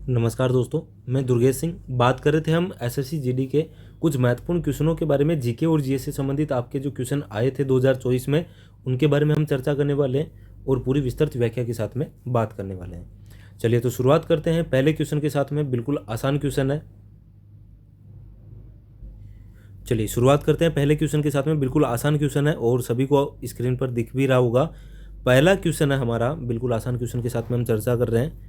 नमस्कार दोस्तों, मैं दुर्गेश सिंह। बात कर रहे थे हम एसएससी जीडी के कुछ महत्वपूर्ण क्वेश्चनों के बारे में। जीके और जीएस से संबंधित आपके जो क्वेश्चन आए थे 2024 में, उनके बारे में हम चर्चा करने वाले हैं और पूरी विस्तृत व्याख्या के साथ में बात करने वाले हैं। चलिए तो शुरुआत करते हैं पहले क्वेश्चन के साथ में। बिल्कुल आसान क्वेश्चन है। चलिए शुरुआत करते हैं पहले क्वेश्चन के साथ में। बिल्कुल आसान क्वेश्चन है और सभी को स्क्रीन पर दिख भी रहा होगा। पहला क्वेश्चन है हमारा, बिल्कुल आसान क्वेश्चन के साथ में हम चर्चा कर रहे हैं।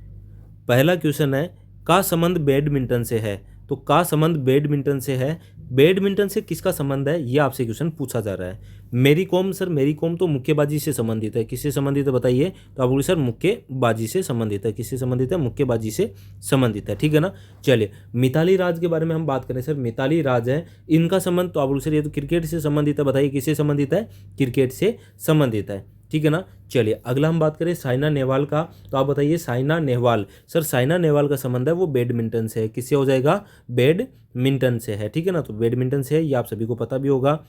पहला क्वेश्चन है, का संबंध बैडमिंटन से है। तो का संबंध बैडमिंटन से है। बैडमिंटन से किसका संबंध है, ये आपसे क्वेश्चन पूछा जा रहा है। मेरी कॉम, सर मेरी कॉम तो मुक्केबाजी से संबंधित है। किससे संबंधित है बताइए। तो आप बोलिए सर मुक्केबाजी से संबंधित है। किससे संबंधित है, मुक्केबाजी से संबंधित है। ठीक है ना। चलिए मिताली राज के बारे में हम बात करें। सर मिताली राज है, इनका संबंध, तो आप बोलिए सर ये तो क्रिकेट से संबंधित है। बताइए किससे संबंधित है, क्रिकेट से संबंधित है। ठीक है ना। चलिए अगला हम बात करें साइना नेहवाल का। तो आप बताइए साइना नेहवाल, सर साइना नेहवाल का संबंध है वो बैडमिंटन से है। किससे हो जाएगा, बैडमिंटन से है। ठीक है ना। तो बैडमिंटन से है, ये आप सभी को पता भी होगा,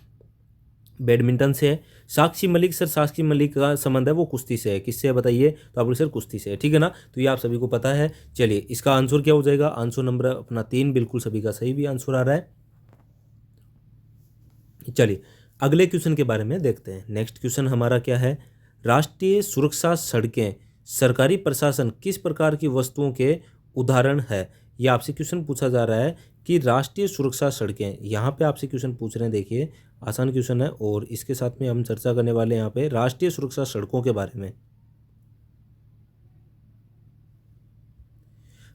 बैडमिंटन से है। साक्षी मलिक, सर साक्षी मलिक का संबंध है वो कुश्ती से है। किससे है बताइए। तो आप बोलिए सर कुश्ती से है। ठीक है ना। तो ये आप सभी को पता है। चलिए इसका आंसर क्या हो जाएगा, आंसर नंबर अपना 3, बिल्कुल सभी का सही भी आंसर आ रहा है। चलिए अगले क्वेश्चन के बारे में देखते हैं। नेक्स्ट क्वेश्चन हमारा क्या है, राष्ट्रीय सुरक्षा सड़कें सरकारी प्रशासन किस प्रकार की वस्तुओं के उदाहरण है। यह आपसे क्वेश्चन पूछा जा रहा है कि राष्ट्रीय सुरक्षा सड़कें, यहाँ पे आपसे क्वेश्चन पूछ रहे हैं। देखिए आसान क्वेश्चन है और इसके साथ में हम चर्चा करने वाले हैं यहाँ पे राष्ट्रीय सुरक्षा सड़कों के बारे में।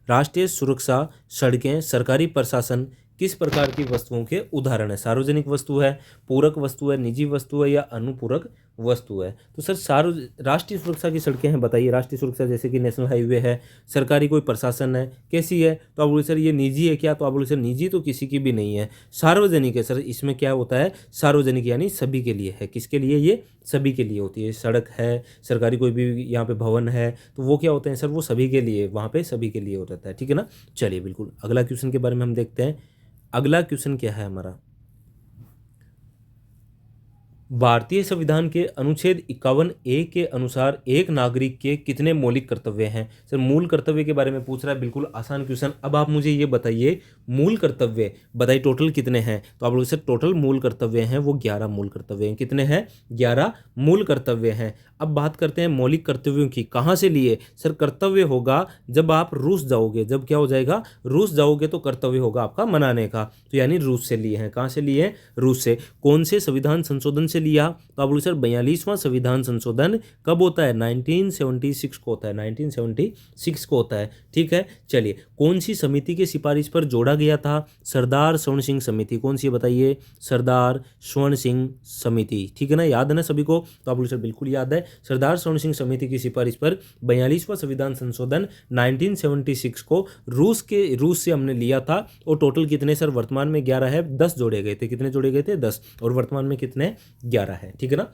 राष्ट्रीय सुरक्षा सड़कें सरकारी प्रशासन किस प्रकार की वस्तुओं के उदाहरण है। सार्वजनिक वस्तु है, पूरक वस्तु है, निजी वस्तु है या अनुपूरक वस्तु है। तो सर राष्ट्रीय सुरक्षा की सड़कें हैं, बताइए। राष्ट्रीय सुरक्षा जैसे कि नेशनल हाईवे है, सरकारी कोई प्रशासन है, कैसी है। तो आप बोले सर ये निजी है क्या। तो आप बोले सर निजी तो किसी की भी नहीं है, सार्वजनिक है। सर इसमें क्या होता है, सार्वजनिक यानी सभी के लिए है। किसके लिए, ये सभी के लिए होती है। सड़क है, सरकारी कोई भी यहाँ पे भवन है, तो वो क्या होते हैं सर, वो सभी के लिए, वहाँ पे सभी के लिए होता है। ठीक है ना। चलिए बिल्कुल अगला क्वेश्चन के बारे में हम देखते हैं। अगला क्वेश्चन क्या है हमारा, भारतीय संविधान के अनुच्छेद 51A के अनुसार एक नागरिक के कितने मौलिक कर्तव्य हैं। सर मूल कर्तव्य के बारे में पूछ रहा है, बिल्कुल आसान क्वेश्चन। अब आप मुझे ये बताइए मूल कर्तव्य बताइए टोटल कितने हैं। तो आप लोग सर टोटल मूल कर्तव्य हैं वो 11 मूल कर्तव्य हैं। कितने हैं, 11 मूल कर्तव्य हैं। अब बात करते हैं मौलिक कर्तव्यों की, कहाँ से लिए। सर कर्तव्य होगा जब आप रूस जाओगे, जब क्या हो जाएगा, रूस जाओगे तो कर्तव्य होगा आपका मनाने का। तो यानी रूस से लिए हैं। कहाँ से लिए हैं, रूस से। कौन से संविधान संशोधन से लिया। तो आप बोलो सर 42वां संविधान संशोधन कब होता है, 1976 को होता है। 1976 को होता है। ठीक है। चलिए कौन सी समिति की सिफारिश पर जोड़ा गया था, सरदार स्वर्ण सिंह समिति। कौन सी बताइए, सरदार स्वर्ण सिंह समिति। ठीक है ना, याद है ना सभी को। तो आप बोलो सर बिल्कुल याद है, सरदार स्वर्ण सिंह समिति की सिफारिश पर 42वां संविधान संशोधन 1976 को रूस से हमने लिया था। और टोटल कितने सर, वर्तमान में 11 है, 10 जोड़े गए थे। कितने जोड़े गए थे, 10, और वर्तमान में कितने, 11 है। ठीक है ना।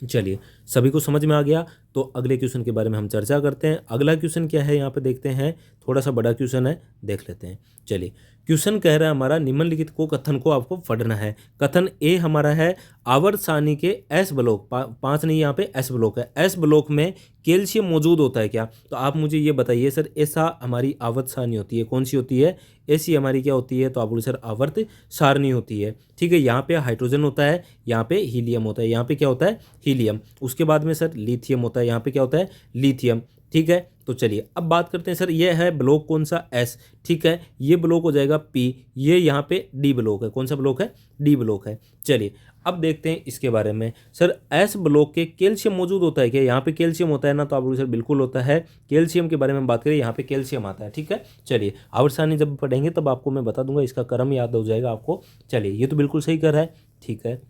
चलिए सभी को समझ में आ गया। तो अगले क्वेश्चन के बारे में हम चर्चा करते हैं। अगला क्वेश्चन क्या है यहाँ पे देखते हैं, थोड़ा सा बड़ा क्वेश्चन है, देख लेते हैं। चलिए क्वेश्चन कह रहा है हमारा, निम्नलिखित कथन को आपको पढ़ना है। कथन ए हमारा है, आवर्त सारणी के एस ब्लॉक, 5 नहीं, यहाँ पे एस ब्लॉक है, एस ब्लॉक में कैल्शियम मौजूद होता है क्या। तो आप मुझे ये बताइए सर, ऐसा हमारी आवर्त सारणी होती है, कौन सी होती है, ऐसी हमारी क्या होती है। तो आप बोले सर आवर्त सारणी होती है। ठीक है। यहाँ पे हाइड्रोजन होता है, यहाँ पे हीलियम होता है, यहाँ पे क्या होता है, हीलियम। उसके बाद में सर लिथियम होता है, यहाँ पे क्या होता है, लिथियम। ठीक है। तो चलिए अब बात करते हैं सर, ये है ब्लॉक कौन सा, एस। ठीक है। ये ब्लॉक हो जाएगा पी, ये यहाँ पे डी ब्लॉक है। कौन सा ब्लॉक है, डी ब्लॉक है। चलिए अब देखते हैं इसके बारे में। सर एस ब्लॉक के कैल्शियम मौजूद होता है क्या, यहाँ पे कैल्शियम होता है ना। तो आप बोलिए सर बिल्कुल होता है। कैल्शियम के बारे में बात करें, यहाँ पे कैल्शियम आता है। ठीक है। चलिए आवर्त सारणी जब पढ़ेंगे तब आपको मैं बता दूंगा, इसका क्रम याद हो जाएगा आपको। चलिए ये तो बिल्कुल सही कर रहा है। ठीक है।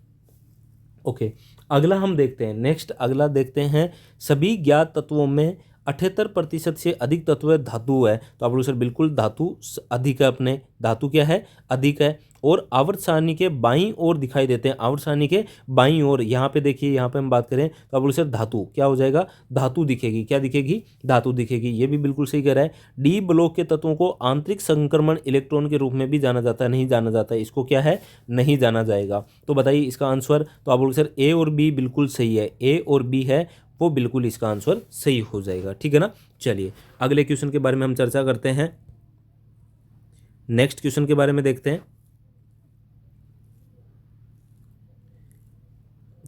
ओके अगला हम देखते हैं, नेक्स्ट अगला देखते हैं, सभी ज्ञात तत्वों में 78% से अधिक तत्व धातु है। तो आप बोलो सर बिल्कुल धातु अधिक है, अपने धातु क्या है, अधिक है। और आवर्त सारणी के बाईं ओर दिखाई देते हैं, आवर्त सारणी के बाईं ओर, यहाँ पे देखिए, यहाँ पे हम बात करें तो आप बोलो सर धातु क्या हो जाएगा, धातु दिखेगी। क्या दिखेगी, धातु दिखेगी। ये भी बिल्कुल सही कह रहा है। डी ब्लॉक के तत्वों को आंतरिक संक्रमण इलेक्ट्रॉन के रूप में भी जाना जाता है, नहीं जाना जाता है, इसको क्या है, नहीं जाना जाएगा। तो बताइए इसका आंसर। तो आप बोलो सर ए और बी बिल्कुल सही है, ए और बी है वो बिल्कुल इसका आंसर सही हो जाएगा। ठीक है ना। चलिए अगले क्वेश्चन के बारे में हम चर्चा करते हैं। नेक्स्ट क्वेश्चन के बारे में देखते हैं।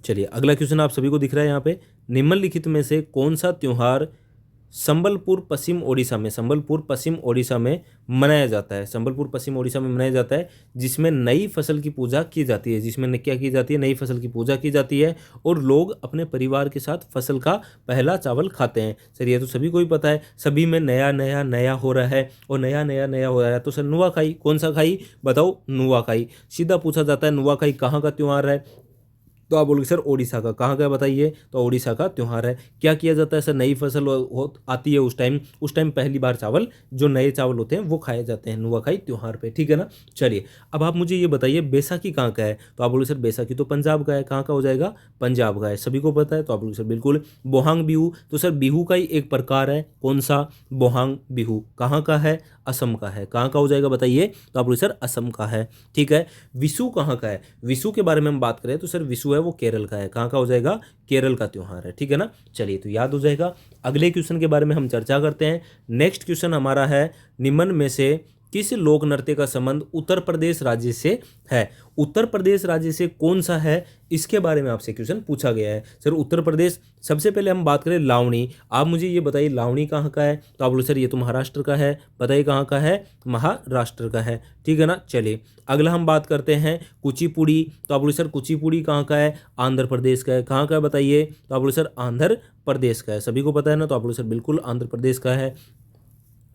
चलिए अगला क्वेश्चन आप सभी को दिख रहा है यहाँ पे, निम्नलिखित में से कौन सा त्योहार संबलपुर पश्चिम ओडिशा में मनाया जाता है। संबलपुर पश्चिम ओडिशा में मनाया जाता है जिसमें नई फसल की पूजा की जाती है, क्या की जाती है, नई फसल की पूजा की जाती है और लोग अपने परिवार के साथ फसल का पहला चावल खाते हैं। सर ये तो सभी को ही पता है, सभी में नया नया नया हो रहा है और नया नया नया हो रहा है। तो सर नुआखाई, कौन सा खाई बताओ, नुआखाई। सीधा पूछा जाता है नुआखाई कहाँ का त्योहार है, तो आप बोलोगे सर ओडिशा का। कहाँ का बताइए, तो ओडिशा का त्यौहार है। क्या किया जाता है सर, नई फसल आती है उस टाइम पहली बार चावल, जो नए चावल होते हैं वो खाए जाते हैं नुआखाई त्यौहार पे। ठीक है ना। चलिए अब आप मुझे ये बताइए बैसाखी कहाँ का है, तो आप बोलोगे सर बैसाखी तो पंजाब का है। कहाँ का हो जाएगा, पंजाब का है, सभी को पता है। तो आप बोलोगे सर बिल्कुल। बोहांग बिहू, तो सर बिहू का ही एक प्रकार है, कौन सा, बोहांग बिहू। कहाँ का है, असम का है। कहाँ का हो जाएगा बताइए, तो आप बोलोगे सर असम का है। ठीक है। विशु कहाँ का है, विशु के बारे में हम बात करें तो सर विशु है वो केरल का है। कहाँ का हो जाएगा, केरल का त्यौहार है। ठीक है ना। चलिए तो याद हो जाएगा। अगले क्वेश्चन के बारे में हम चर्चा करते हैं। नेक्स्ट क्वेश्चन हमारा है, निम्न में से किस लोक नृत्य का संबंध उत्तर प्रदेश राज्य से है। उत्तर प्रदेश राज्य से कौन सा है, इसके बारे में आपसे क्वेश्चन पूछा गया है। सर उत्तर प्रदेश, सबसे पहले हम बात करें लावणी। आप मुझे ये बताइए लावणी कहाँ का है, तो आप बोलो सर ये तो महाराष्ट्र का है। बताइए कहाँ का है, महाराष्ट्र का है। ठीक है ना। चलिए अगला हम बात करते हैं कुचिपुड़ी। तो आप बोलो सर कुचिपुड़ी कहाँ का है, आंध्र प्रदेश का है। कहाँ का है बताइए, तो आप बोलो सर आंध्र प्रदेश का है, सभी को पता है ना। तो आप बोलो सर बिल्कुल आंध्र प्रदेश का है।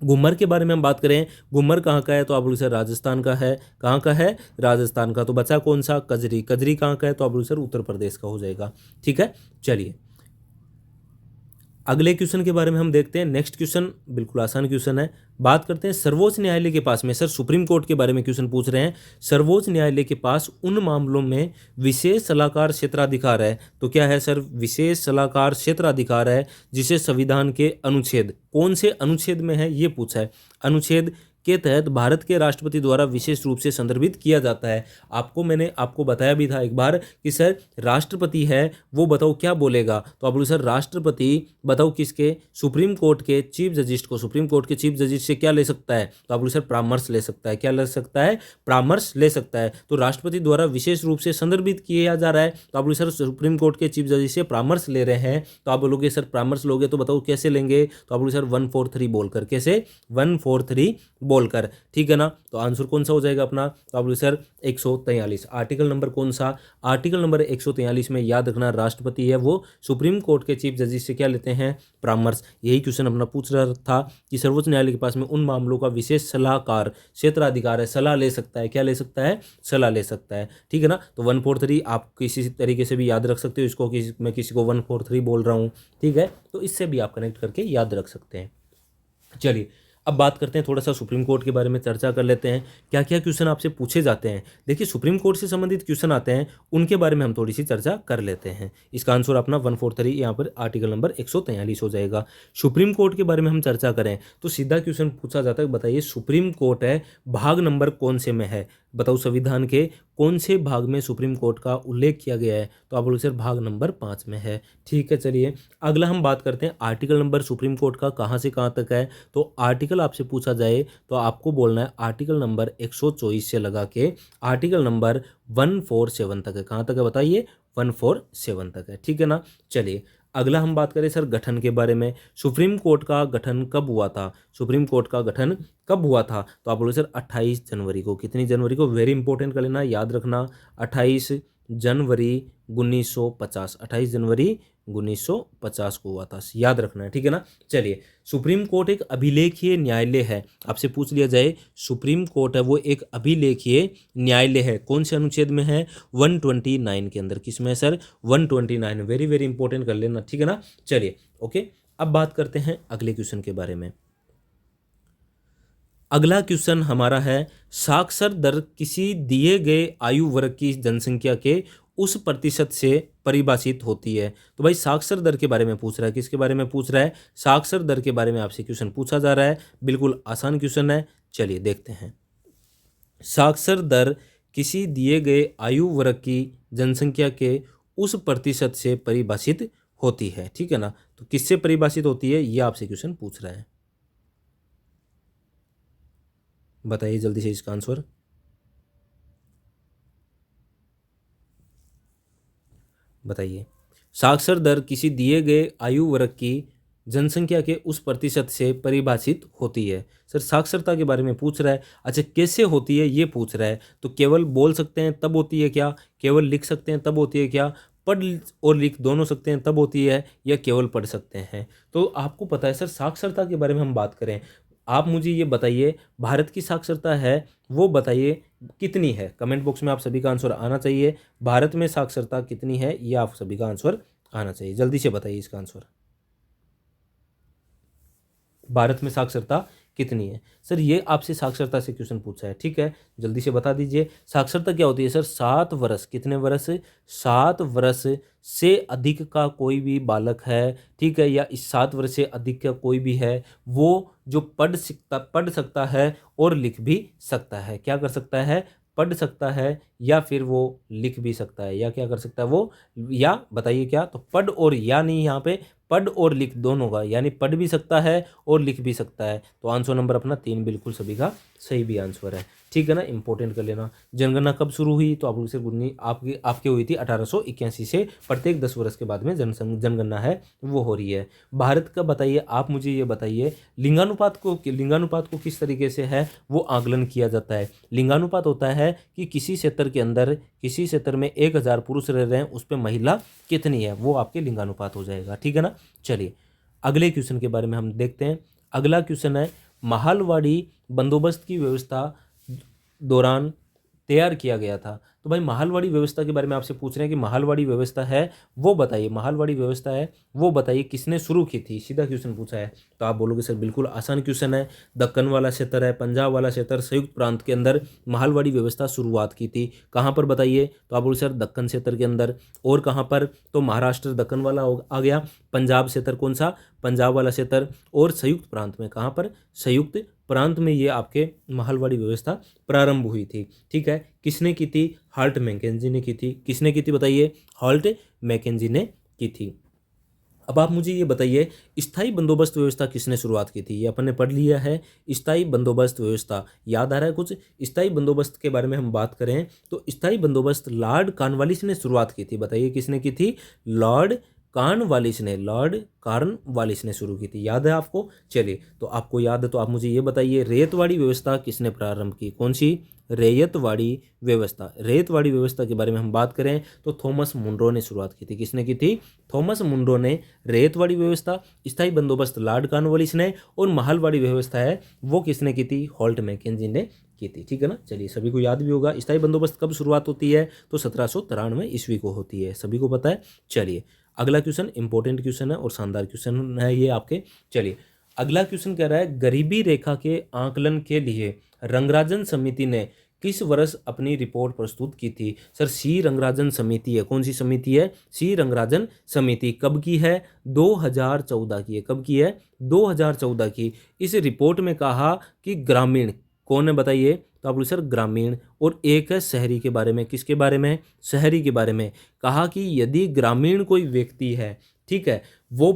घूमर के बारे में हम बात करें, घूमर कहाँ का है, तो आप बोलो सर राजस्थान का है। कहाँ का है, राजस्थान का। तो बचा कौन सा, कजरी। कजरी कहाँ का है, तो आप बोलो सर उत्तर प्रदेश का हो जाएगा। ठीक है। चलिए अगले क्वेश्चन के बारे में हम देखते हैं। नेक्स्ट क्वेश्चन बिल्कुल आसान क्वेश्चन है। बात करते हैं सर्वोच्च न्यायालय के पास में, सर सुप्रीम कोर्ट के बारे में क्वेश्चन पूछ रहे हैं। सर्वोच्च न्यायालय के पास उन मामलों में विशेष सलाहकार क्षेत्राधिकार है। तो क्या है सर, विशेष सलाहकार क्षेत्राधिकार है जिसे संविधान के अनुच्छेद, कौन से अनुच्छेद में है ये पूछा है। अनुच्छेद के तहत भारत के राष्ट्रपति द्वारा विशेष रूप से संदर्भित किया जाता है। मैंने आपको बताया भी था एक बार कि सर राष्ट्रपति है वो बताओ क्या बोलेगा, तो आप बोलो सर राष्ट्रपति बताओ किसके, सुप्रीम कोर्ट के चीफ जस्टिस को, सुप्रीम कोर्ट के चीफ जस्टिस से क्या ले सकता है, तो आप बोलो सर परामर्श ले सकता है। क्या ले सकता है, परामर्श ले सकता है। तो राष्ट्रपति द्वारा विशेष रूप से संदर्भित किया जा रहा है, तो आप बोलो सर सुप्रीम कोर्ट के चीफ जस्टिस से परामर्श ले रहे हैं। तो आप बोलोगे सर परामर्श लोगे तो बताओ कैसे लेंगे, तो आप बोलोगे सर 143 बोलकर। कैसे, 143 बोलकर। ठीक है ना। तो आंसर कौन सा हो जाएगा अपना, तो आप बोलो सर 143। आर्टिकल नंबर कौन सा, आर्टिकल नंबर 143 में याद रखना राष्ट्रपति है वो सुप्रीम कोर्ट के चीफ जस्टिस से क्या लेते हैं, परामर्श। यही क्वेश्चन अपना पूछ रहा था कि सर्वोच्च न्यायालय के पास में उन मामलों का विशेष सलाहकार क्षेत्राधिकार है, सलाह ले सकता है। क्या ले सकता है, सलाह ले सकता है। ठीक है ना। तो 143 आप किसी तरीके से भी याद रख सकते हो इसको, मैं किसी को 143 बोल रहा हूँ। ठीक है, तो इससे भी आप कनेक्ट करके याद रख सकते हैं। चलिए अब बात करते हैं, थोड़ा सा सुप्रीम कोर्ट के बारे में चर्चा कर लेते हैं। क्या क्या क्वेश्चन आपसे पूछे जाते हैं। देखिए सुप्रीम कोर्ट से संबंधित क्वेश्चन आते हैं, उनके बारे में हम थोड़ी सी चर्चा कर लेते हैं। इसका आंसर अपना 143 यहाँ पर आर्टिकल नंबर 143 हो जाएगा। सुप्रीम कोर्ट के बारे में हम चर्चा करें तो सीधा क्वेश्चन पूछा जाता है, बताइए सुप्रीम कोर्ट है भाग नंबर कौन से में है, बताओ संविधान के कौन से भाग में सुप्रीम कोर्ट का उल्लेख किया गया है, तो आप बोलो सर भाग नंबर 5 में है। ठीक है। चलिए अगला हम बात करते हैं आर्टिकल नंबर सुप्रीम कोर्ट का कहाँ से कहाँ तक है। तो आर्टिकल आपसे पूछा जाए तो आपको बोलना है आर्टिकल नंबर 124 से लगा के आर्टिकल नंबर 147 तक है। कहाँ तक है बताइए, 147 तक है। ठीक है ना। चलिए अगला हम बात करें सर गठन के बारे में। सुप्रीम कोर्ट का गठन कब हुआ था, सुप्रीम कोर्ट का गठन कब हुआ था, तो आप बोलो सर 28 जनवरी को। कितनी जनवरी को, वेरी इंपॉर्टेंट कर लेना, याद रखना, 28 जनवरी 1950, 28 जनवरी 1950 को हुआ था, याद रखना है। ठीक है ना। चलिए सुप्रीम कोर्ट एक अभिलेखीय न्यायालय है, आपसे पूछ लिया जाए सुप्रीम कोर्ट है वो एक अभिलेखीय न्यायालय है, कौन से अनुच्छेद में है, 129 के अंदर। किसमें है सर, 129, वेरी वेरी इंपॉर्टेंट कर लेना। ठीक है ना। चलिए ओके, अब बात करते हैं अगले क्वेश्चन के बारे में। अगला क्वेश्चन हमारा है, साक्षर दर किसी दिए गए आयु वर्ग की जनसंख्या के उस प्रतिशत से परिभाषित होती है। तो भाई साक्षर दर के बारे में पूछ रहा है, किसके बारे में पूछ रहा है, साक्षर दर के बारे में आपसे क्वेश्चन पूछा जा रहा है। बिल्कुल आसान क्वेश्चन है, चलिए देखते हैं। साक्षर दर किसी दिए गए आयु वर्ग की जनसंख्या के उस प्रतिशत से परिभाषित होती है, ठीक है ना। तो किससे परिभाषित होती है ये आपसे क्वेश्चन पूछ रहा है, बताइए जल्दी से इसका आंसर। बताइए। साक्षर दर किसी दिए गए आयु वर्ग की जनसंख्या के उस प्रतिशत से परिभाषित होती है। सर साक्षरता के बारे में पूछ रहा है। अच्छा कैसे होती है ये पूछ रहा है, तो केवल बोल सकते हैं तब होती है क्या, केवल लिख सकते हैं तब होती है क्या, पढ़ और लिख दोनों सकते हैं तब होती है, या केवल पढ़ सकते हैं। तो आपको पता है सर साक्षरता के बारे में हम बात करें, आप मुझे ये बताइए भारत की साक्षरता है वो बताइए कितनी है। कमेंट बॉक्स में आप सभी का आंसर आना चाहिए। भारत में साक्षरता कितनी है ये आप सभी का आंसर आना चाहिए, जल्दी से बताइए इसका आंसर। भारत में साक्षरता कितनी है। सर ये आपसे साक्षरता से क्वेश्चन पूछा है, ठीक है, जल्दी से बता दीजिए साक्षरता क्या होती है। सर 7 वर्ष, कितने वर्ष, 7 वर्ष से अधिक का कोई भी बालक है, ठीक है, या इस 7 वर्ष से अधिक का कोई भी है, वो जो पढ़ सकता है और लिख भी सकता है। क्या कर सकता है, पढ़ सकता है या फिर वो लिख भी सकता है, या क्या कर सकता है वो, या बताइए क्या, तो पढ़ और या नहीं, यहाँ पे पढ़ और लिख दोनों का, यानी पढ़ भी सकता है और लिख भी सकता है। तो आंसर नंबर अपना 3 बिल्कुल सभी का सही भी आंसर है, ठीक है ना। इंपॉर्टेंट कर लेना। जनगणना कब शुरू हुई, तो आप आपके हुई थी 1881 से। प्रत्येक 10 वर्ष के बाद में जनगणना है वो हो रही है। भारत का बताइए, आप मुझे ये बताइए लिंगानुपात को किस तरीके से है वो आकलन किया जाता है। लिंगानुपात होता है कि किसी क्षेत्र में 1000 पुरुष रह रहे हैं, उस पर महिला कितनी है, वो आपके लिंगानुपात हो जाएगा, ठीक है ना। चलिए अगले क्वेश्चन के बारे में हम देखते हैं। अगला क्वेश्चन है महालवाड़ी बंदोबस्त की व्यवस्था दौरान तैयार किया गया था। तो भाई महालवाड़ी व्यवस्था के बारे में आपसे पूछ रहे हैं कि महालवाड़ी व्यवस्था है वो बताइए, महालवाड़ी व्यवस्था है वो बताइए किसने शुरू की थी, सीधा क्वेश्चन पूछा है। तो आप बोलोगे सर बिल्कुल आसान क्वेश्चन है, दक्कन वाला क्षेत्र है, पंजाब वाला क्षेत्र, संयुक्त प्रांत के अंदर महालवाड़ी व्यवस्था शुरुआत की थी। कहाँ पर बताइए, तो आप बोलोगे सर दक्कन क्षेत्र के अंदर। और कहाँ पर, तो महाराष्ट्र दक्कन वाला आ गया, पंजाब क्षेत्र कौन सा, पंजाब वाला क्षेत्र, और संयुक्त प्रांत में कहाँ पर, संयुक्त प्रांत में ये आपके महालवाड़ी व्यवस्था प्रारंभ हुई थी, ठीक है। किसने की थी, हॉल्ट मैकेंजी ने की थी। किसने की थी बताइए, हॉल्ट मैकेंजी ने की थी। अब आप मुझे ये बताइए स्थायी बंदोबस्त व्यवस्था किसने शुरुआत की थी, ये अपन ने पढ़ लिया है। स्थायी बंदोबस्त व्यवस्था याद आ रहा है कुछ, स्थायी बंदोबस्त के बारे में हम बात करें तो स्थायी बंदोबस्त लॉर्ड कॉर्नवालिस ने शुरुआत की थी। बताइए किसने की थी, लॉर्ड कॉर्नवालिस ने शुरू की थी, याद है आपको। चलिए तो आपको याद है तो आप मुझे ये बताइए रैयतवाड़ी व्यवस्था किसने प्रारंभ की, कौन सी, रैयतवाड़ी व्यवस्था। रैयतवाड़ी व्यवस्था के बारे में हम बात करें तो थॉमस मुनरो ने शुरुआत की थी। किसने की थी, थॉमस मुनरो ने रैयतवाड़ी व्यवस्था। स्थायी बंदोबस्त लॉर्ड कॉर्नवालिस ने, और महालवाड़ी व्यवस्था है वो किसने की थी, हॉल्ट मैकेंजी ने की थी, ठीक है ना। चलिए सभी को याद भी होगा स्थायी बंदोबस्त कब शुरुआत होती है, तो 1793 ईस्वी को होती है, सभी को पता है। चलिए अगला क्वेश्चन इंपॉर्टेंट क्वेश्चन है और शानदार क्वेश्चन है ये आपके। चलिए अगला क्वेश्चन कह रहा है गरीबी रेखा के आकलन के लिए रंगराजन समिति ने किस वर्ष अपनी रिपोर्ट प्रस्तुत की थी। सर सी रंगराजन समिति है, कौन सी समिति है, सी रंगराजन समिति। कब की है, 2014 की है। कब की है, 2014 की। इस रिपोर्ट में कहा कि ग्रामीण, कौन है बताइए, तो आप बोलिए सर ग्रामीण, और एक है शहरी के बारे में। किसके बारे में, शहरी के बारे में। कहा कि यदि ग्रामीण कोई व्यक्ति है, ठीक है, वो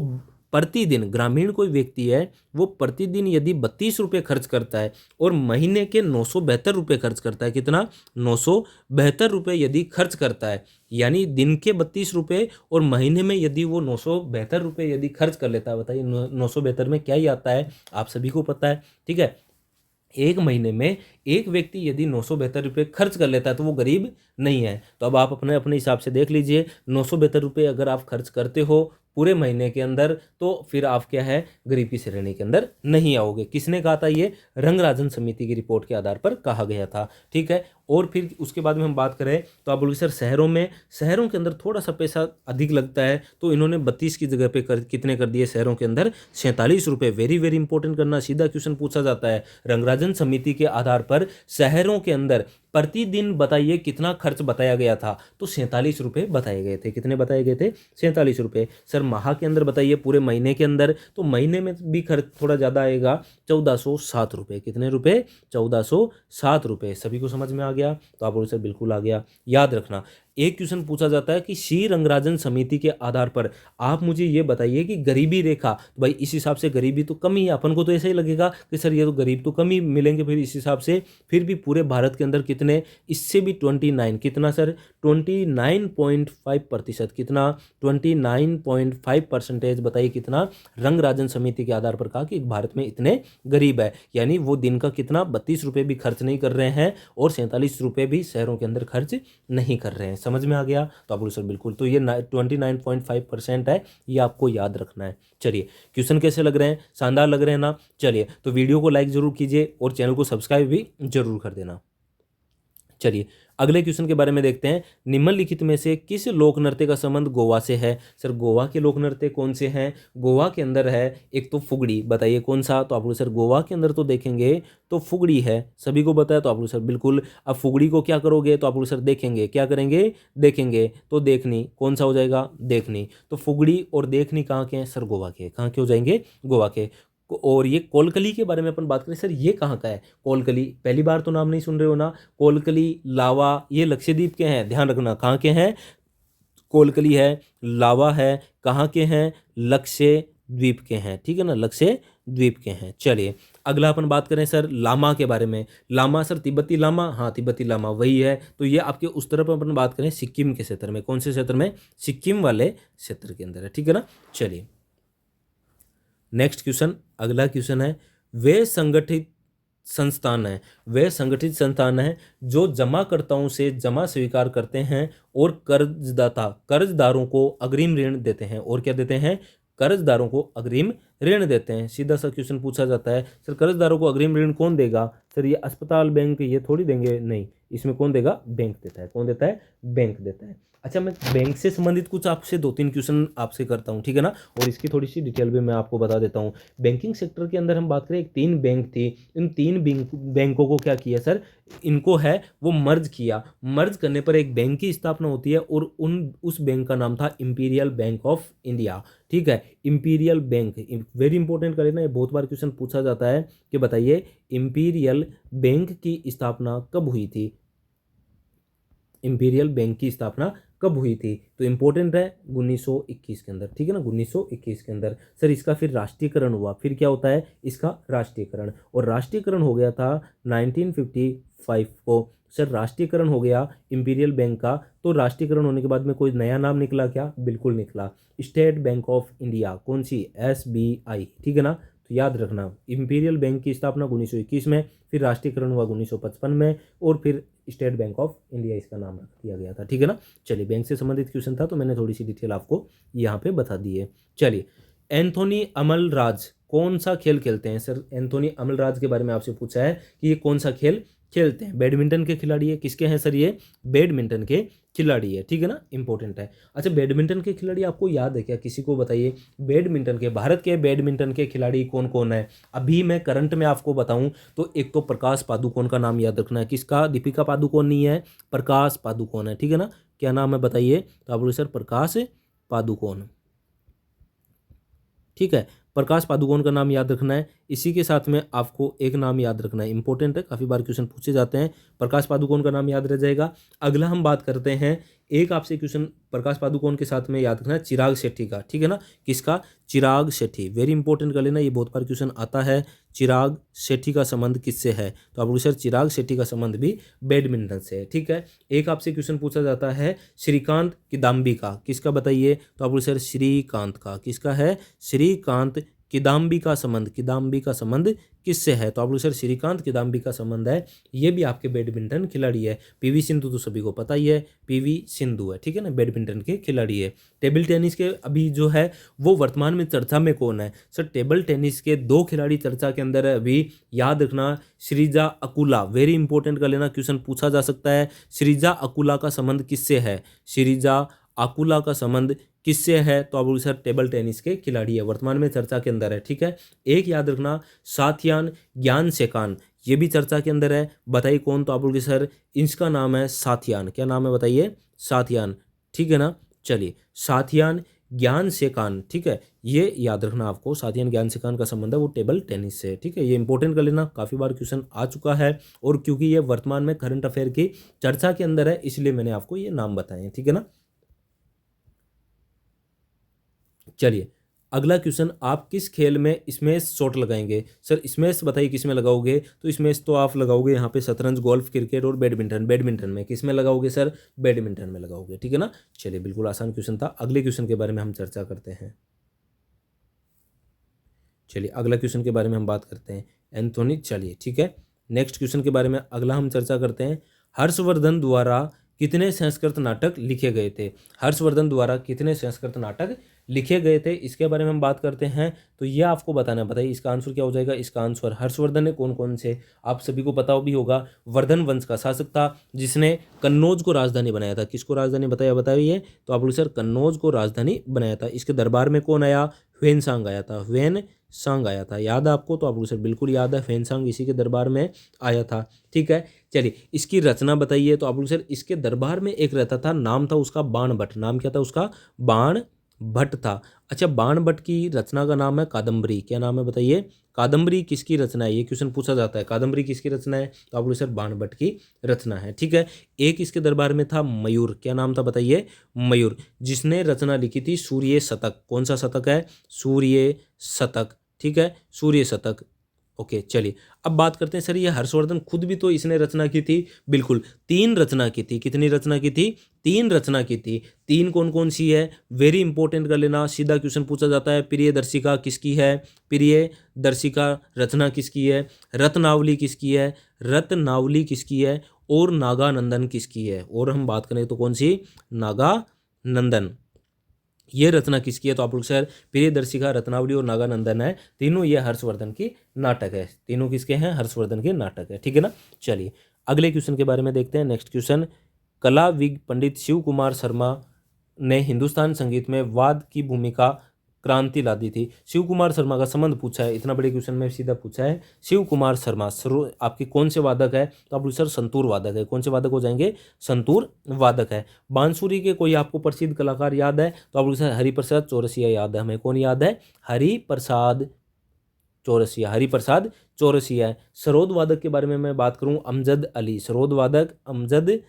प्रतिदिन, ग्रामीण कोई व्यक्ति है वो प्रतिदिन यदि 32 रुपये खर्च करता है और महीने के 972 रुपये खर्च करता है, कितना, 972 रुपये यदि खर्च करता है, यानी दिन के 32 रुपये और महीने में यदि वो 972 रुपये यदि खर्च कर लेता है। बताइए 972 में क्या ही आता है, आप सभी को पता है, ठीक है। एक महीने में एक व्यक्ति यदि 972 रुपये खर्च कर लेता है तो वो गरीब नहीं है। तो अब आप अपने अपने हिसाब से देख लीजिए, 972 रुपये अगर आप खर्च करते हो पूरे महीने के अंदर तो फिर आप क्या है, गरीब की श्रेणी के अंदर नहीं आओगे। किसने कहा था ये, रंगराजन समिति की रिपोर्ट के आधार पर कहा गया था, ठीक है। और फिर उसके बाद में हम बात करें तो आप बोलोगे सर शहरों के अंदर थोड़ा सा पैसा अधिक लगता है, तो इन्होंने 32 की जगह पे कितने कर दिए, शहरों के अंदर 47 रुपये। वेरी वेरी इंपॉर्टेंट करना, सीधा क्वेश्चन पूछा जाता है। रंगराजन समिति के आधार पर शहरों के अंदर प्रतिदिन बताइए कितना खर्च बताया गया था, तो 47 रुपये बताए गए थे। कितने बताए गए थे, 47 रुपये। सर माह के अंदर बताइए, पूरे महीने के अंदर, तो महीने में भी खर्च थोड़ा ज़्यादा आएगा, 1407 रुपये। कितने रुपये, 1407 रुपये। सभी को समझ में आ गया, तो आप बोलो सर बिल्कुल आ गया। याद रखना एक क्वेश्चन पूछा जाता है कि श्री रंगराजन समिति के आधार पर आप मुझे ये बताइए कि गरीबी रेखा, तो भाई इस हिसाब से गरीबी तो कम ही है, अपन को तो ऐसा ही लगेगा कि सर ये तो गरीब तो कम ही मिलेंगे फिर इस हिसाब से, फिर भी पूरे भारत के अंदर कितने, इससे भी 29, कितना सर 29.5%, कितना 29.5% बताइए कितना रंगराजन समिति के आधार पर कहा कि भारत में इतने गरीब है, यानी वो दिन का कितना 32 रुपये भी खर्च नहीं कर रहे हैं और 47 रुपये भी शहरों के अंदर खर्च नहीं कर रहे हैं। समझ में आ गया? तो आप बोलो सर बिल्कुल, तो ये 29.5% है, ये आपको याद रखना है। चलिए क्वेश्चन कैसे लग रहे हैं, शानदार लग रहे हैं ना? चलिए तो वीडियो को लाइक जरूर कीजिए और चैनल को सब्सक्राइब भी जरूर कर देना। चलिए अगले क्वेश्चन के बारे में देखते हैं। निम्नलिखित में से किस लोक नृत्य का संबंध गोवा से है? सर गोवा के लोक नृत्य कौन से हैं? गोवा के अंदर है एक तो फुगड़ी, बताइए कौन सा? तो आप लोग सर गोवा के अंदर तो देखेंगे तो फुगड़ी है, सभी को बताया, तो आप लोग सर बिल्कुल। अब फुगड़ी को क्या करोगे? तो आप लोग सर देखेंगे, क्या करेंगे? देखेंगे, तो देखनी कौन सा हो जाएगा? देखनी। तो फुगड़ी और देखनी कहाँ के हैं? सर गोवा के। कहाँ के हो जाएंगे? गोवा के। और ये कोलकली के बारे में अपन बात करें, सर ये कहाँ का है? कोलकली पहली बार तो नाम नहीं सुन रहे हो ना? कोलकली, लावा, ये लक्षद्वीप के हैं, ध्यान रखना। कहाँ के हैं? कोलकली है, लावा है, कहाँ के हैं? लक्षद्वीप के हैं, ठीक है ना, लक्षद्वीप के हैं। चलिए अगला अपन बात करें सर लामा के बारे में। लामा सर तिब्बती लामा, हाँ तिब्बती लामा वही है। तो ये आपके उस तरफ अपन बात करें सिक्किम के क्षेत्र में, कौन से क्षेत्र में? सिक्किम वाले क्षेत्र के अंदर है, ठीक है ना। चलिए नेक्स्ट क्वेश्चन, अगला क्वेश्चन है, वे संगठित संस्थान है, वे संगठित संस्थान है जो जमाकर्ताओं से जमा स्वीकार करते हैं और कर्जदारों को अग्रिम ऋण देते हैं। और क्या देते हैं? कर्जदारों को अग्रिम ऋण देते हैं। सीधा सा क्वेश्चन पूछा जाता है, सर कर्जदारों को अग्रिम ऋण कौन देगा? सर ये अस्पताल, बैंक ये थोड़ी देंगे, नहीं, इसमें कौन देगा? बैंक देता है। कौन देता है? बैंक देता है। अच्छा मैं बैंक से संबंधित कुछ आपसे 2-3 क्वेश्चन आपसे करता हूँ, ठीक है ना, और इसकी थोड़ी सी डिटेल भी मैं आपको बता देता हूँ। बैंकिंग सेक्टर के अंदर हम बात करें, 3 बैंक थी, इन 3 बैंकों को क्या किया सर? इनको है वो मर्ज किया। मर्ज करने पर एक बैंक की स्थापना होती है और उस बैंक का नाम था इंपीरियल बैंक ऑफ इंडिया, ठीक है। इंपीरियल बैंक, वेरी इंपॉर्टेंट कर लेना, ये बहुत बार क्वेश्चन पूछा जाता है कि बताइए इंपीरियल बैंक की स्थापना कब हुई थी? इंपीरियल बैंक की स्थापना कब हुई थी? तो इंपॉर्टेंट है 1921 के अंदर, ठीक है ना, 1921 के अंदर। सर इसका फिर राष्ट्रीयकरण हुआ, फिर क्या होता है इसका? राष्ट्रीयकरण। और राष्ट्रीयकरण हो गया था 1955 को। सर राष्ट्रीयकरण हो गया इंपीरियल बैंक का, तो राष्ट्रीयकरण होने के बाद में कोई नया नाम निकला क्या? बिल्कुल निकला, स्टेट बैंक ऑफ इंडिया। कौन सी? SBI, ठीक है ना। तो याद रखना इंपीरियल बैंक की स्थापना 1921 में, फिर राष्ट्रीयकरण हुआ 1955 में, और फिर स्टेट बैंक ऑफ इंडिया इसका नाम रख दिया गया था, ठीक है ना। चलिए बैंक से संबंधित क्वेश्चन था तो मैंने थोड़ी सी डिटेल आपको यहाँ पे बता दी है। चलिए एंथोनी अमलराज कौन सा खेल खेलते हैं? सर एंथोनी अमलराज के बारे में आपसे पूछा है कि ये कौन सा खेल खेलते हैं? बैडमिंटन के खिलाड़ी है। किसके हैं सर ये? बैडमिंटन के खिलाड़ी है, ठीक है ना, इंपॉर्टेंट है। अच्छा बैडमिंटन के खिलाड़ी आपको याद है क्या? किसी को बताइए बैडमिंटन के, भारत के बैडमिंटन के खिलाड़ी कौन कौन है? अभी मैं करंट में आपको बताऊं तो एक तो प्रकाश पादुकोण का नाम याद रखना है। किसका? दीपिका पादुकोण नहीं है, प्रकाश पादुकोण है, ठीक है ना। क्या नाम है बताइए? तो आप बोलो सर प्रकाश पादुकोण, ठीक है, प्रकाश पादुकोण का नाम याद रखना है। इसी के साथ में आपको एक नाम याद रखना है, इंपॉर्टेंट है, काफ़ी बार क्वेश्चन पूछे जाते हैं, प्रकाश पादुकोण का नाम याद रह जाएगा। अगला हम बात करते हैं, एक आपसे क्वेश्चन प्रकाश पादुकोण के साथ में याद रखना है चिराग शेट्टी का, ठीक है ना। किसका? चिराग शेट्टी, वेरी इंपॉर्टेंट कर लेना, ये बहुत बार क्वेश्चन आता है। चिराग शेट्टी का संबंध किससे है? तो आप लोग सर चिराग शेट्टी का संबंध भी बैडमिंटन से है, ठीक है। एक आपसे क्वेश्चन पूछा जाता है श्रीकांत किदाम्बी का, किसका बताइए? तो आप लोग सर श्रीकांत का। किसका है? श्रीकांत किदाम्बी का संबंध, किदाम्बी का संबंध किससे है? तो आप लोग सर श्रीकांत किदाम्बी का संबंध है, ये भी आपके बैडमिंटन खिलाड़ी है। पीवी सिंधु तो सभी को पता ही है, पीवी सिंधु है, ठीक है ना, बैडमिंटन के खिलाड़ी है। टेबल टेनिस के अभी जो है वो वर्तमान में चर्चा में कौन है? सर टेबल टेनिस के 2 खिलाड़ी चर्चा के अंदर है अभी, याद रखना श्रीजा अकुला, वेरी इंपॉर्टेंट कर लेना, क्वेश्चन पूछा जा सकता है। श्रीजा अकुला का संबंध किससे है? श्रीजा अकुला का संबंध किससे है? तो आप सर टेबल टेनिस के खिलाड़ी है, वर्तमान में चर्चा के अंदर है, ठीक है। एक याद रखना साथियान ज्ञानसेखान, ये भी चर्चा के अंदर है, बताइए कौन? तो आप बोलोगे सर इसका नाम है साथियान। क्या नाम है बताइए? साथियान, ठीक है ना। चलिए साथियान ज्ञान से कान, ठीक है, ये याद रखना आपको। साथियन ज्ञान से कान का संबंध है वो टेबल टेनिस से, ठीक है, ये इंपॉर्टेंट कर लेना, काफ़ी बार क्वेश्चन आ चुका है। और क्योंकि ये वर्तमान में करंट अफेयर की चर्चा के अंदर है, इसलिए मैंने आपको ये नाम बताए हैं, ठीक है ना। चलिए अगला क्वेश्चन, आप किस खेल में स्मैश शॉट लगाएंगे? सर स्मैश बताइए किस में लगाओगे? तो स्मैश तो आप लगाओगे यहाँ पे शतरंज, गोल्फ, क्रिकेट और बैडमिंटन। बैडमिंटन में किस में लगाओगे सर? बैडमिंटन में लगाओगे, ठीक है ना। चलिए बिल्कुल आसान क्वेश्चन था। अगले क्वेश्चन के बारे में हम चर्चा करते हैं। चलिए अगला क्वेश्चन के बारे में हम बात करते हैं, एंथोनी। चलिए ठीक है, नेक्स्ट क्वेश्चन के बारे में अगला हम चर्चा करते हैं। हर्षवर्धन द्वारा कितने संस्कृत नाटक लिखे गए थे? हर्षवर्धन द्वारा कितने संस्कृत नाटक लिखे गए थे, इसके बारे में हम बात करते हैं। तो ये आपको बताना, बताइए इसका आंसर क्या हो जाएगा। इसका आंसर हर्षवर्धन ने कौन कौन से, आप सभी को पता भी होगा, वर्धन वंश का शासक था जिसने कन्नौज को राजधानी बनाया था। किसको राजधानी बताइए? तो आप लोग सर कन्नौज को राजधानी बनाया था। इसके दरबार में कौन आया? ह्वेनसांग आया था। ह्वेनसांग आया था, याद है आपको? तो आप लोग सर बिल्कुल याद है, ह्वेनसांग इसी के दरबार में आया था, ठीक है। चलिए इसकी रचना बताइए। तो आप लोग सर इसके दरबार में एक रहता था, नाम था उसका बाणभट्ट। नाम क्या था उसका? बाणभट्ट था। अच्छा, बाणभट्ट की रचना का नाम है कादम्बरी। क्या नाम है बताइए? कादम्बरी किसकी रचना है? ये क्वेश्चन पूछा जाता है, कादम्बरी किसकी रचना है? तो आप लोग सर बाणभट्ट की रचना है, ठीक है। एक इसके दरबार में था मयूर। क्या नाम था बताइए? मयूर, जिसने रचना लिखी थी सूर्य शतक। कौन सा शतक है? सूर्य शतक, ठीक है, सूर्य शतक। ओके चलिए अब बात करते हैं सर, ये हर्षवर्धन खुद भी तो इसने रचना की थी। बिल्कुल, 3 रचना की थी। कितनी रचना की थी? 3 रचना की थी। 3 कौन कौन सी है? वेरी इंपॉर्टेंट कर लेना, सीधा क्वेश्चन पूछा जाता है। प्रियदर्शिका किसकी है? प्रियदर्शिका रचना किसकी है? रत्नावली किसकी है? रत्नावली किसकी है? और नागानंदन किसकी है? और हम बात करें तो कौन सी? नागानंदन। ये रचना किसकी है? तो आप लोग सर प्रियदर्शिका, रत्नावली और नागानंदन है, तीनों ये हर्षवर्धन की नाटक है। तीनों किसके हैं? हर्षवर्धन के नाटक है, ठीक है ना। चलिए अगले क्वेश्चन के बारे में देखते हैं। नेक्स्ट क्वेश्चन, कलाविद पंडित शिव कुमार शर्मा ने हिंदुस्तान संगीत में वाद की भूमिका क्रांति ला दी थी। शिव कुमार शर्मा का संबंध पूछा है, इतना बड़े क्वेश्चन में सीधा पूछा है। शिव कुमार शर्मा आपके कौन से वादक है? तो आप सर संतूर वादक है। कौन से वादक हो जाएंगे? संतूर वादक है। बांसुरी के कोई आपको प्रसिद्ध कलाकार याद है? तो आप सर हरिप्रसाद चौरसिया याद है हमें। कौन याद है? हरिप्रसाद चौरसिया, हरिप्रसाद चौरसिया है। सरोद वादक के बारे में मैं बात करूं, अमजद अली। सरोद वादक अमजद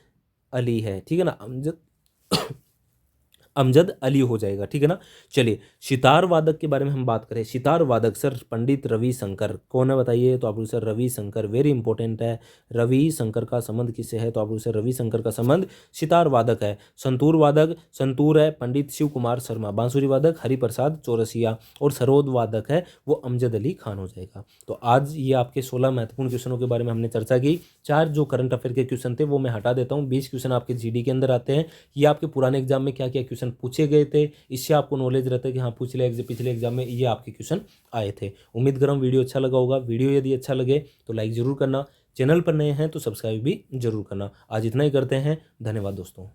अली है, ठीक है ना, अमजद अली हो जाएगा, ठीक है ना। चलिए सितार वादक के बारे में हम बात करें। सितार वादक सर पंडित रविशंकर। कौन है बताइए? तो आप लोग सर रविशंकर, वेरी इंपॉर्टेंट है। रविशंकर का संबंध किससे है? तो आप लोग सर रविशंकर का संबंध सितार वादक है। संतूर वादक, संतूर है पंडित शिव कुमार शर्मा। बांसुरी वादक हरिप्रसाद चौरसिया। और सरोद वादक है वो अमजद अली खान हो जाएगा। तो आज ये आपके 16 महत्वपूर्ण क्वेश्चनों के बारे में हमने चर्चा की। 4 जो करंट अफेयर के क्वेश्चन थे वो मैं हटा देता हूँ। 20 क्वेश्चन आपके जीडी के अंदर आते हैं। ये आपके पुराने एग्जाम में क्या क्या क्वेश्चन पूछे गए थे, इससे आपको नॉलेज रहता है कि हाँ पिछले एग्जाम में ये आपके क्वेश्चन आए थे। उम्मीद कर रहा हूँ वीडियो अच्छा लगा होगा। वीडियो यदि अच्छा लगे तो लाइक जरूर करना, चैनल पर नए हैं तो सब्सक्राइब भी जरूर करना। आज इतना ही करते हैं, धन्यवाद दोस्तों।